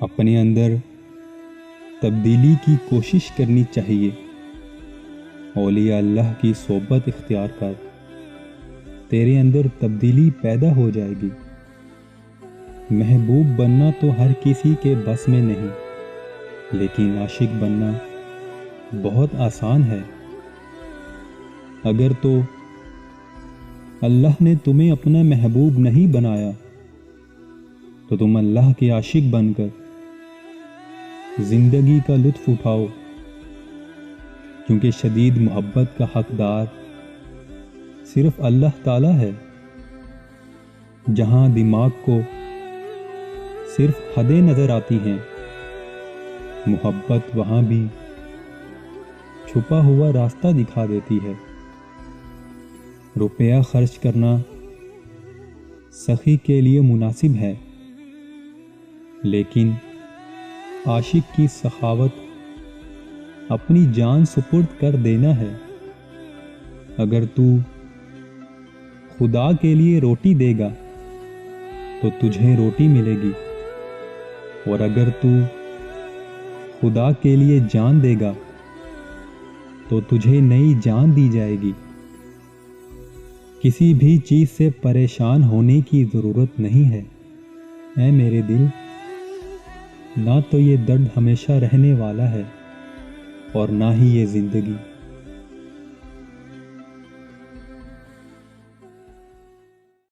اپنے اندر تبدیلی کی کوشش کرنی چاہیے۔ اولیاء اللہ کی صحبت اختیار کر، تیرے اندر تبدیلی پیدا ہو جائے گی۔ محبوب بننا تو ہر کسی کے بس میں نہیں، لیکن عاشق بننا بہت آسان ہے۔ اگر تو اللہ نے تمہیں اپنا محبوب نہیں بنایا تو تم اللہ کے عاشق بن کر زندگی کا لطف اٹھاؤ، کیونکہ شدید محبت کا حقدار صرف اللہ تعالی ہے۔ جہاں دماغ کو صرف حدیں نظر آتی ہیں، محبت وہاں بھی چھپا ہوا راستہ دکھا دیتی ہے۔ روپیہ خرچ کرنا سخی کے لیے مناسب ہے، لیکن عاشق کی سخاوت اپنی جان سپرد کر دینا ہے۔ اگر تو خدا کے لیے روٹی دے گا تو تجھے روٹی ملے گی، اور اگر تو خدا کے لیے جان دے گا تو تجھے نئی جان دی جائے گی۔ کسی بھی چیز سے پریشان ہونے کی ضرورت نہیں ہے اے میرے دل، نہ تو یہ درد ہمیشہ رہنے والا ہے اور نہ ہی یہ زندگی۔